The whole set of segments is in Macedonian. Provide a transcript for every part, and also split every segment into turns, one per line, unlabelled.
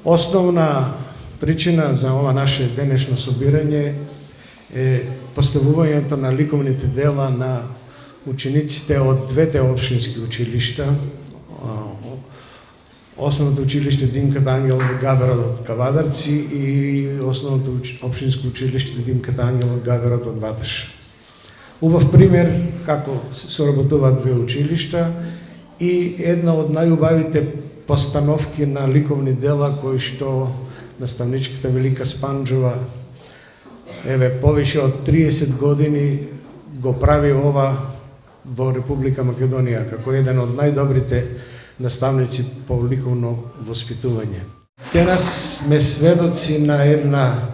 Основна причина за ова наше денешно собирање е поставувањето на ликовните дела на учениците од двете општински училишта, Основното училиште Димка Ангел Габерот од Кавадарци и Основното општинско училиште Димка Ангел Габерот од Ваташ. Убав пример како се соработуваат две училишта и една од најубавите постановки на ликовни дела кои што наставничката Велика Спанџова повише од 30 години го прави ова во Република Македонија како еден од најдобрите наставници по ликовно воспитување. Денес сме сведоци на една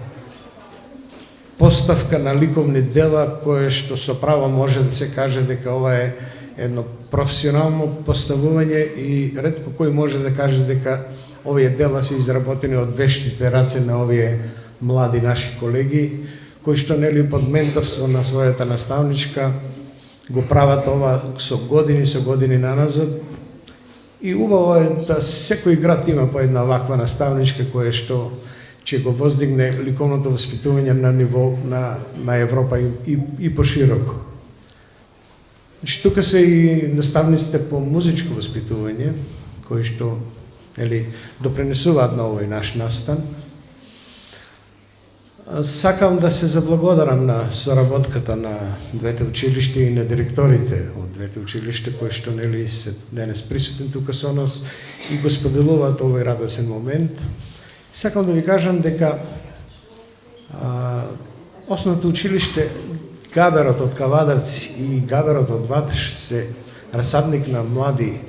поставка на ликовни дела кое што со право може да се каже дека ова е едно професионално поставување и ретко кој може да каже дека овие дела се изработени од вештите раце на овие млади наши колеги кои што нели под менторство на својата наставничка го прават ова со години наназад. И убаво е да секој град има по една ваква наставничка која што ќе го воздигне ликовното воспитување на ниво на Европа и пошироко. Тука се и наставниците по музичко воспитување кои што допринесуваат на овој наш настан. Сакам да се заблагодарам на соработката на двете училишта и на директорите од двете училишта кои што се денес присутни тука со нас и го споделуваат овој радосен момент. Сакам да ви кажам дека Основното училиште Габерот од Кавадарци и Габерот од Ваташ се расадник на млади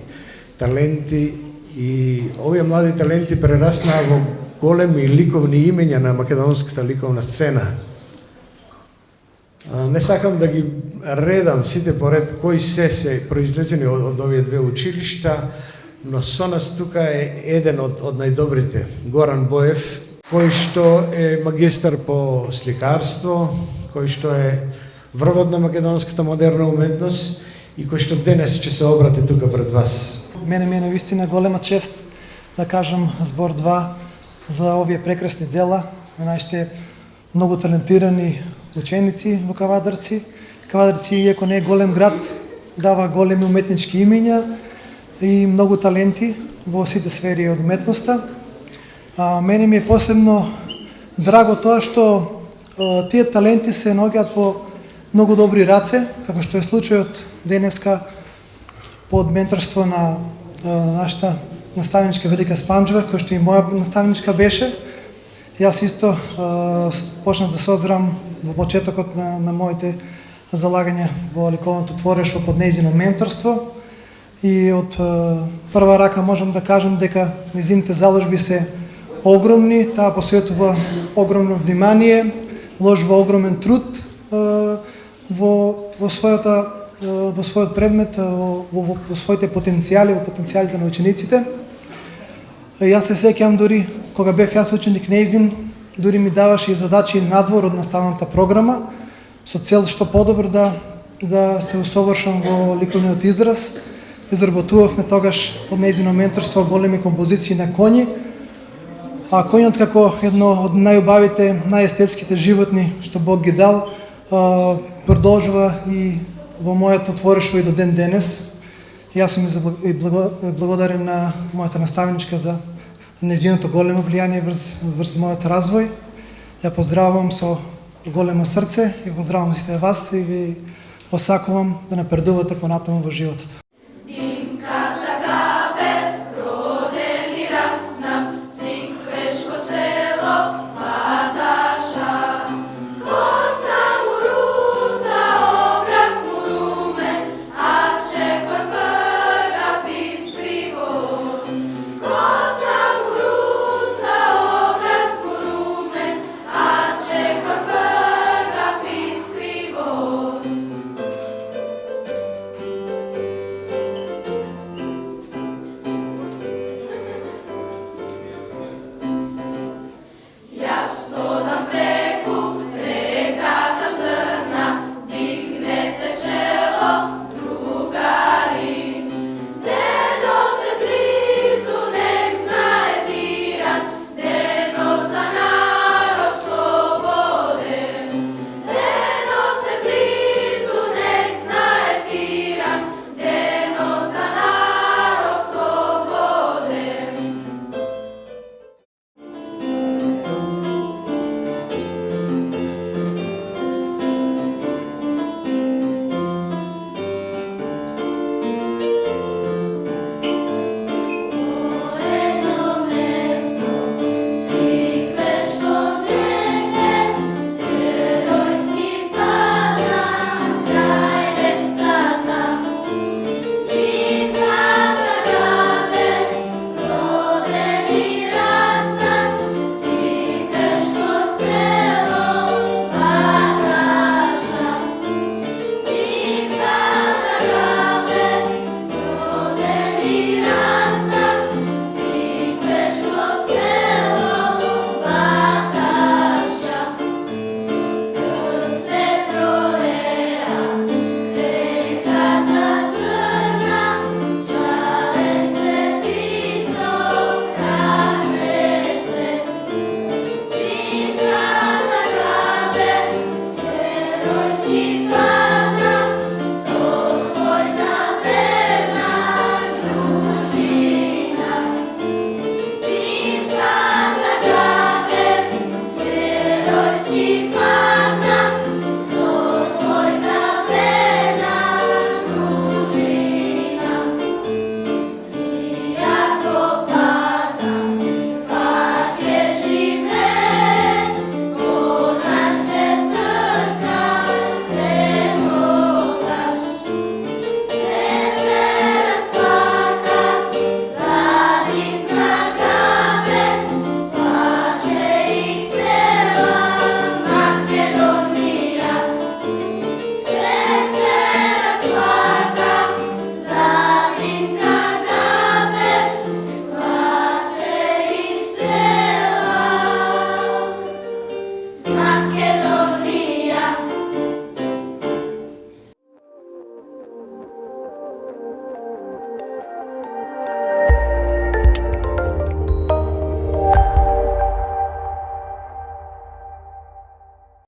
таленти и овие млади таленти прераснаа во големи ликовни имења на македонската ликовна сцена. Не сакам да ги редам сите поред кои се произлезени од овие две училишта, но со нас тука е еден од најдобрите, Горан Боев, кој што е магистар по сликарство, кој што е врвот на македонската модерна уметност и кој што денес ќе се обрати тука пред вас.
Мене ми е навистина голема чест да кажам збор 2 за овие прекрасни дела на нашите многу талентирани ученици во Кавадарци. Кавадарци, иако не е голем град, дава големи уметнички имења и многу таленти во сите сфери од уметноста. Мене ми е посебно драго тоа што тие таленти се наоѓаат во многу добри раце, како што е случајот денеска под менторство на нашата наставничка Велика Спанџова, која што и моја наставничка беше. Јас исто почнав да созрам во почетокот на моите залагања во ликовното творештво под нејзино менторство и од прва рака можам да кажам дека нејзините заложби се огромни, таа посветува огромно внимание, вложува огромен труд во својот предмет, во своите потенцијали, во потенцијалите на учениците. Јас се сеќавам дури кога бев јас ученик нејзин, дури ми даваше и задачи надвор од наставната програма со цел што подобро да се усовршам во ликовниот израз. Изработувавме тогаш под нејзино менторство големи композиции на коњи, а коњот како едно од најубавите, најестетските животни што Бог ги дал, продолжува и во моето творештво и до ден денес. Јас сум и благодарен на мојата наставничка за нејзиното големо влијание врз мојот развој. Ја поздравувам со големо срце и поздравувам сите вас и ви посакувам да напредувате понатаму во животот.